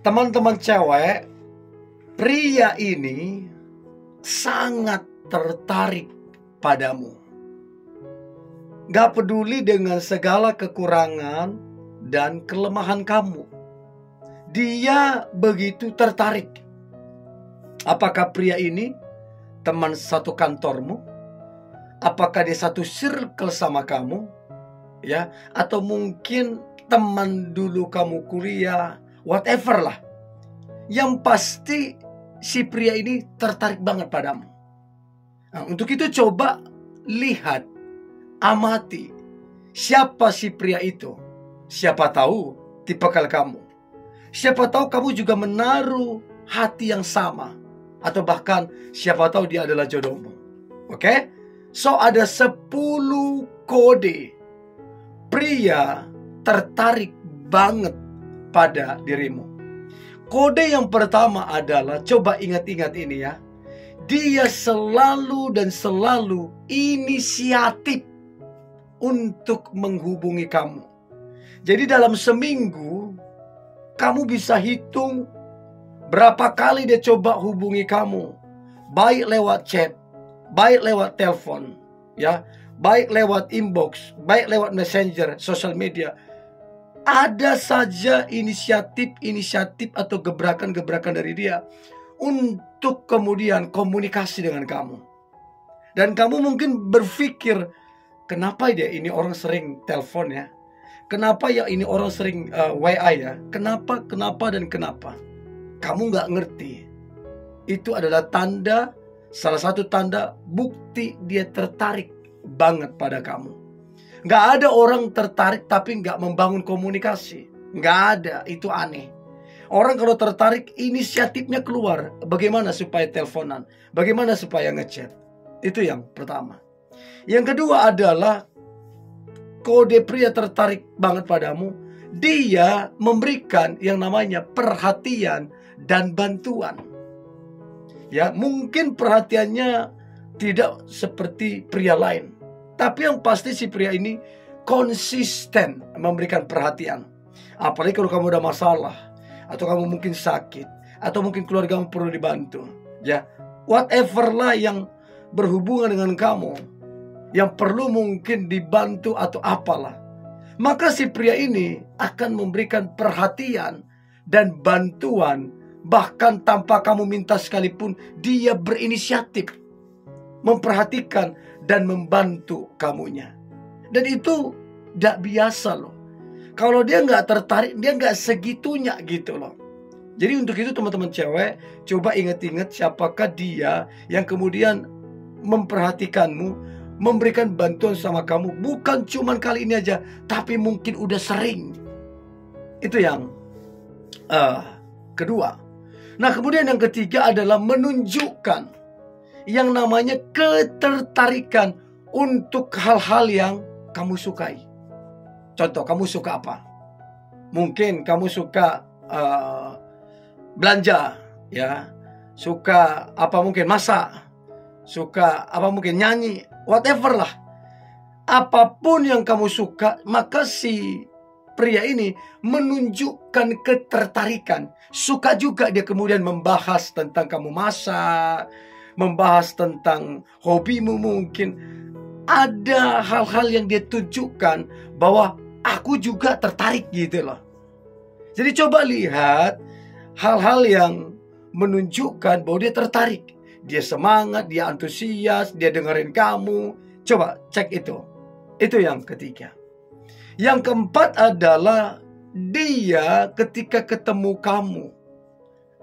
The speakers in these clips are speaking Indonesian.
teman-teman cewek, pria ini sangat tertarik padamu. Gak peduli dengan segala kekurangan dan kelemahan kamu, dia begitu tertarik. Apakah pria ini teman satu kantormu? Apakah dia satu circle sama kamu? Ya, atau mungkin teman dulu kamu kuliah, whatever lah. Yang pasti si pria ini tertarik banget padamu. Nah, untuk itu coba lihat, amati siapa si pria itu. Siapa tahu tipikal kamu. Siapa tahu kamu juga menaruh hati yang sama. Atau bahkan siapa tahu dia adalah jodohmu. Oke? So ada 10 kode pria tertarik banget pada dirimu. Kode yang pertama adalah, coba ingat-ingat ini ya, dia selalu dan selalu inisiatif untuk menghubungi kamu. Jadi dalam seminggu kamu bisa hitung berapa kali dia coba hubungi kamu. Baik lewat chat, baik lewat telepon, ya, baik lewat inbox, baik lewat messenger, sosial media. Ada saja inisiatif atau gebrakan-gebrakan dari dia untuk kemudian komunikasi dengan kamu. Dan kamu mungkin berpikir, kenapa ya ini orang sering telepon ya? Kenapa ya ini orang sering WA ya? Kenapa? Kamu nggak ngerti. Itu adalah tanda, salah satu tanda bukti dia tertarik banget pada kamu. Nggak ada orang tertarik tapi nggak membangun komunikasi. Nggak ada, itu aneh. Orang kalau tertarik, inisiatifnya keluar. Bagaimana supaya teleponan? Bagaimana supaya ngechat? Itu yang pertama. Yang kedua adalah kode pria tertarik banget padamu. Dia memberikan yang namanya perhatian dan bantuan. Ya, mungkin perhatiannya tidak seperti pria lain, tapi yang pasti si pria ini konsisten memberikan perhatian. Apalagi kalau kamu ada masalah, atau kamu mungkin sakit, atau mungkin keluargamu perlu dibantu. Ya, whatever lah yang berhubungan dengan kamu, yang perlu mungkin dibantu atau apalah, maka si pria ini akan memberikan perhatian dan bantuan. Bahkan tanpa kamu minta sekalipun, dia berinisiatif memperhatikan dan membantu kamunya. Dan itu tidak biasa loh. Kalau dia nggak tertarik, dia nggak segitunya gitu loh. Jadi untuk itu teman-teman cewek, coba ingat-ingat siapakah dia yang kemudian memperhatikanmu, memberikan bantuan sama kamu. Bukan cuma kali ini aja, tapi mungkin udah sering. Itu yang kedua. Nah, kemudian yang ketiga adalah menunjukkan yang namanya ketertarikan untuk hal-hal yang kamu sukai. Contoh, kamu suka apa? Mungkin kamu suka belanja, ya, suka apa mungkin masak, suka apa mungkin nyanyi, whatever lah. Apapun yang kamu suka, maka si pria ini menunjukkan ketertarikan. Suka juga dia kemudian membahas tentang kamu masak, membahas tentang hobimu mungkin. Ada hal-hal yang dia tunjukkan bahwa aku juga tertarik gitu loh. Jadi coba lihat hal-hal yang menunjukkan bahwa dia tertarik. Dia semangat, dia antusias, dia dengerin kamu. Coba cek itu. Itu yang ketiga. Yang keempat adalah dia ketika ketemu kamu,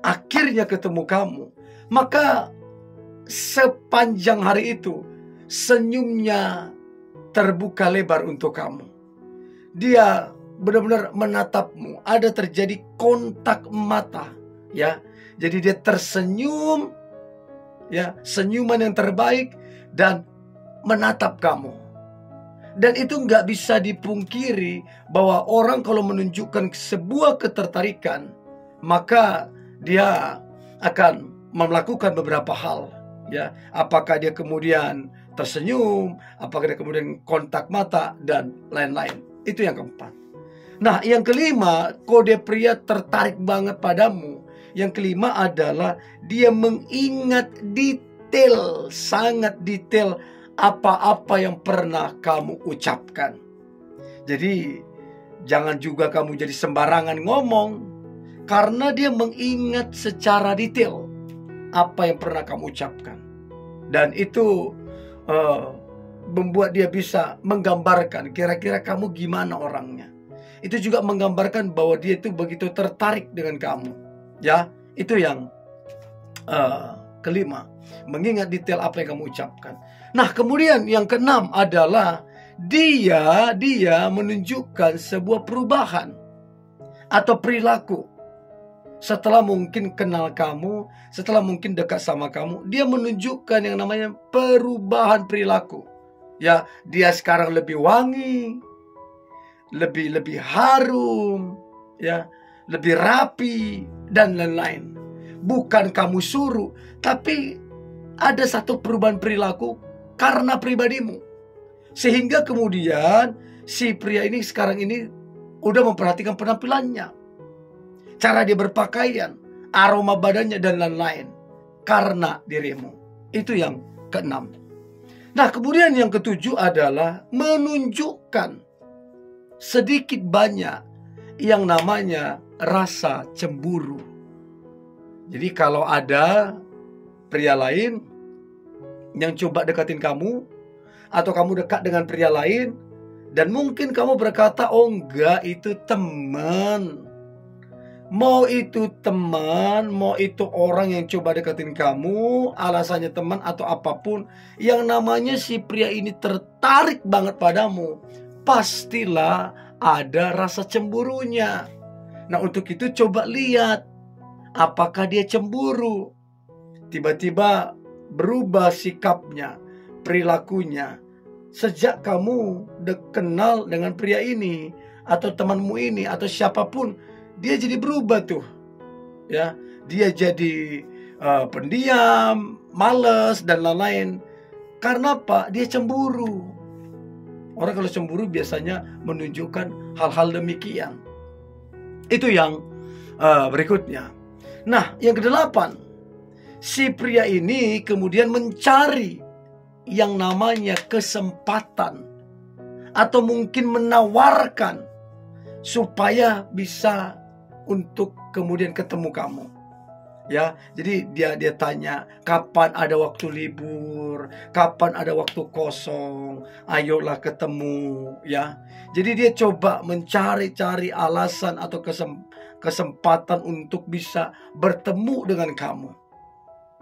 akhirnya ketemu kamu, maka sepanjang hari itu senyumnya terbuka lebar untuk kamu. Dia benar-benar menatapmu, ada terjadi kontak mata, ya. Jadi dia tersenyum, ya, senyuman yang terbaik dan menatap kamu. Dan itu nggak bisa dipungkiri bahwa orang kalau menunjukkan sebuah ketertarikan, maka dia akan melakukan beberapa hal. Ya, apakah dia kemudian tersenyum, apakah dia kemudian kontak mata dan lain-lain. Itu yang keempat. Nah, yang kelima, kode pria tertarik banget padamu. Yang kelima adalah dia mengingat detail, sangat detail apa-apa yang pernah kamu ucapkan. Jadi, jangan juga kamu jadi sembarangan ngomong, karena dia mengingat secara detail apa yang pernah kamu ucapkan. Dan itu membuat dia bisa menggambarkan kira-kira kamu gimana orangnya. Itu juga menggambarkan bahwa dia itu begitu tertarik dengan kamu. Ya, itu yang kelima, mengingat detail apa yang kamu ucapkan. Nah, kemudian yang keenam adalah dia menunjukkan sebuah perubahan atau perilaku. Setelah mungkin kenal kamu, setelah mungkin dekat sama kamu, dia menunjukkan yang namanya perubahan perilaku. Ya, dia sekarang lebih wangi, lebih harum, ya, lebih rapi dan lain-lain. Bukan kamu suruh, tapi ada satu perubahan perilaku karena pribadimu. Sehingga kemudian si pria ini sekarang ini udah memperhatikan penampilannya, cara dia berpakaian, aroma badannya dan lain-lain karena dirimu. Itu yang keenam. Nah, kemudian yang ketujuh adalah menunjukkan sedikit banyak yang namanya rasa cemburu. Jadi kalau ada pria lain yang coba deketin kamu, atau kamu dekat dengan pria lain, dan mungkin kamu berkata, oh enggak, itu teman. Mau itu teman, mau itu orang yang coba deketin kamu, alasannya teman atau apapun, yang namanya si pria ini tertarik banget padamu, pastilah ada rasa cemburunya. Nah, untuk itu coba lihat, apakah dia cemburu? Tiba-tiba berubah sikapnya, perilakunya, sejak kamu kenal dengan pria ini, atau temanmu ini, atau siapapun, dia jadi berubah tuh. Ya, dia jadi pendiam, malas dan lain-lain. Karena apa? Dia cemburu. Orang kalau cemburu biasanya menunjukkan hal-hal demikian. Itu yang berikutnya. Nah, yang kedelapan, si pria ini kemudian mencari yang namanya kesempatan, atau mungkin menawarkan supaya bisa untuk kemudian ketemu kamu. Ya, jadi dia tanya, kapan ada waktu libur, kapan ada waktu kosong, ayolah ketemu, ya. Jadi dia coba mencari-cari alasan atau kesempatan untuk bisa bertemu dengan kamu.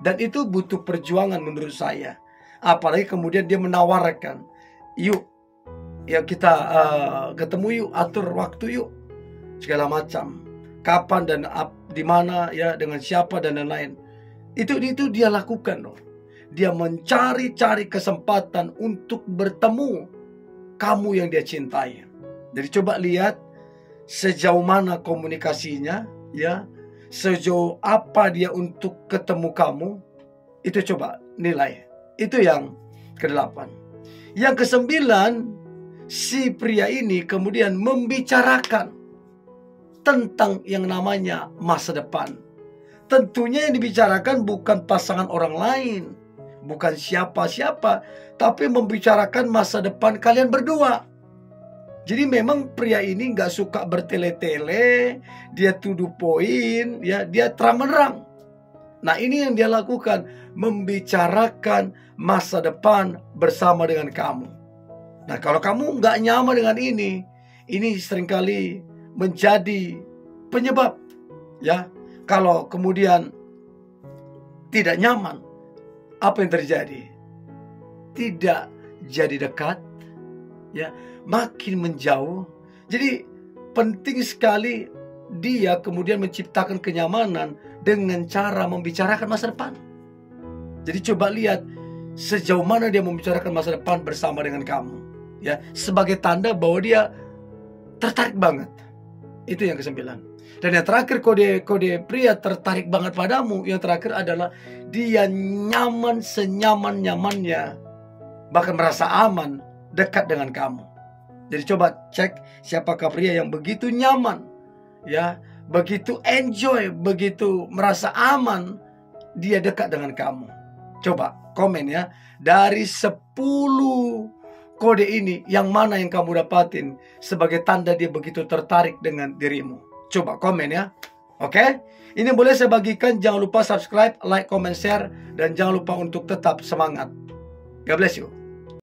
Dan itu butuh perjuangan menurut saya. Apalagi kemudian dia menawarkan, yuk, ya kita ketemu yuk, atur waktu yuk, segala macam. Kapan dan di mana, ya, dengan siapa dan lain-lain. Itu dia lakukan loh. Dia mencari-cari kesempatan untuk bertemu kamu yang dia cintai. Jadi coba lihat sejauh mana komunikasinya, ya, sejauh apa dia untuk ketemu kamu. Itu coba nilai. Itu yang kedelapan. Yang kesembilan, si pria ini kemudian membicarakan tentang yang namanya masa depan. Tentunya yang dibicarakan bukan pasangan orang lain, bukan siapa-siapa, tapi membicarakan masa depan kalian berdua. Jadi memang pria ini gak suka bertele-tele, dia tuduh poin, ya, dia terang-menerang. Nah, ini yang dia lakukan, membicarakan masa depan bersama dengan kamu. Nah, kalau kamu gak nyaman dengan ini seringkali menjadi penyebab, ya. Kalau kemudian tidak nyaman, apa yang terjadi? Tidak jadi dekat, ya, makin menjauh. Jadi penting sekali dia kemudian menciptakan kenyamanan dengan cara membicarakan masa depan. Jadi coba lihat sejauh mana dia membicarakan masa depan bersama dengan kamu, ya, sebagai tanda bahwa dia tertarik banget. Itu yang kesembilan. Dan yang terakhir, kode pria tertarik banget padamu, yang terakhir adalah dia nyaman senyaman-nyamannya, bahkan merasa aman dekat dengan kamu. Jadi coba cek siapakah pria yang begitu nyaman, ya, begitu enjoy, begitu merasa aman dia dekat dengan kamu. Coba komen ya, dari 10 kode ini yang mana yang kamu dapatin sebagai tanda dia begitu tertarik dengan dirimu. Coba komen ya. Oke? Ini boleh saya bagikan, jangan lupa subscribe, like, comment, share, dan jangan lupa untuk tetap semangat. God bless you.